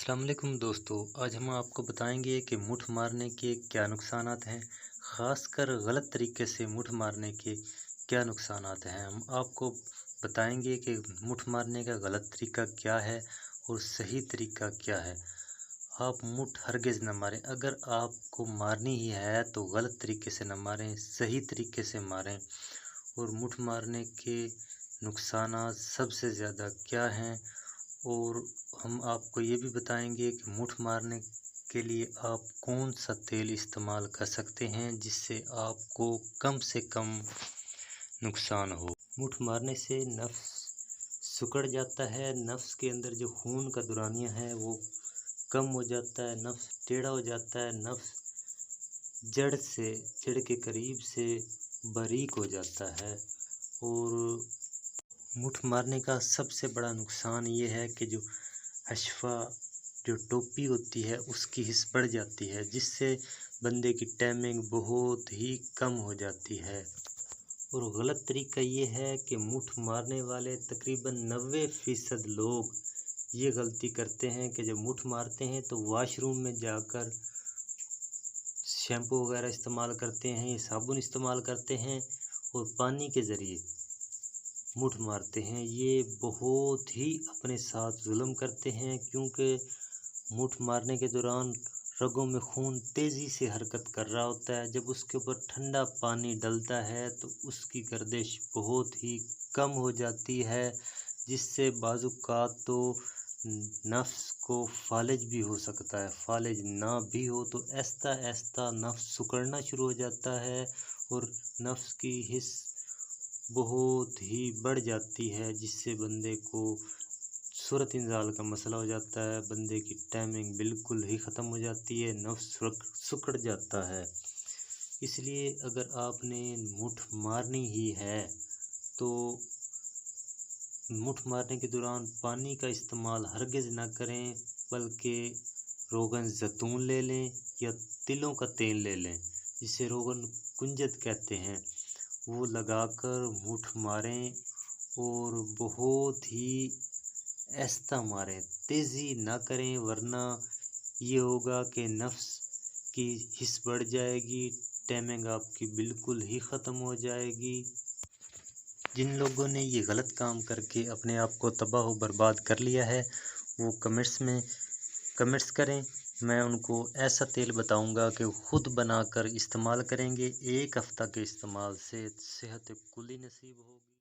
अस्सलाम वालेकुम दोस्तों। आज हम आपको बताएंगे कि मुठ मारने के क्या नुकसानात हैं। ख़ासकर गलत तरीके से मुठ मारने के क्या नुकसानात हैं। हम आपको बताएंगे कि मुठ मारने का गलत तरीका क्या है और सही तरीका क्या है। आप मुठ हरगिज़ न मारें। अगर आपको मारनी ही है तो गलत तरीके से न मारें, सही तरीके से मारें। और मुठ मारने के नुकसानात सबसे ज़्यादा क्या हैं, और हम आपको ये भी बताएंगे कि मुठ मारने के लिए आप कौन सा तेल इस्तेमाल कर सकते हैं जिससे आपको कम से कम नुकसान हो। मुठ मारने से नफ्स सिकुड़ जाता है, नफ्स के अंदर जो खून का दौरानिया है वो कम हो जाता है, नफ्स टेढ़ा हो जाता है, नफ्स जड़ के करीब से बारीक हो जाता है। और मुठ मारने का सबसे बड़ा नुकसान ये है कि जो हशफा जो टोपी होती है उसकी हिस्स बढ़ जाती है, जिससे बंदे की टाइमिंग बहुत ही कम हो जाती है। और गलत तरीका ये है कि मुठ मारने वाले तकरीबन 90% लोग ये गलती करते हैं कि जब मुठ मारते हैं तो वॉशरूम में जाकर शैम्पू वगैरह इस्तेमाल करते हैं, साबुन इस्तेमाल करते हैं और पानी के ज़रिए मुठ मारते हैं। ये बहुत ही अपने साथ जुल्म करते हैं, क्योंकि मुठ मारने के दौरान रगों में खून तेज़ी से हरकत कर रहा होता है। जब उसके ऊपर ठंडा पानी डलता है तो उसकी गर्दिश बहुत ही कम हो जाती है, जिससे बाज़-औक़ात तो नफ्स को फालिज भी हो सकता है। फालिज ना भी हो तो आहिस्ता आहिस्ता नफ्स सिकुड़ना शुरू हो जाता है और नफ्स की हिस्स बहुत ही बढ़ जाती है, जिससे बंदे को सूरत इंजाल का मसला हो जाता है। बंदे की टाइमिंग बिल्कुल ही ख़त्म हो जाती है, नफ्स सिकुड़ जाता है। इसलिए अगर आपने मुठ मारनी ही है तो मुठ मारने के दौरान पानी का इस्तेमाल हरगिज़ ना करें, बल्कि रोगन ज़ैतून ले लें या तिलों का तेल ले लें, जिसे रोगन कुंजत कहते हैं। वो लगाकर मुठ मारें और बहुत ही आहिस्ता मारें, तेज़ी ना करें, वरना ये होगा कि नफ्स की हिस्स बढ़ जाएगी, टाइमिंग आपकी बिल्कुल ही ख़त्म हो जाएगी। जिन लोगों ने ये गलत काम करके अपने आप को तबाह व बर्बाद कर लिया है वो कमेंट्स करें। मैं उनको ऐसा तेल बताऊंगा कि वो खुद बनाकर इस्तेमाल करेंगे। 1 हफ़्ता के इस्तेमाल से सेहत कुली नसीब होगी।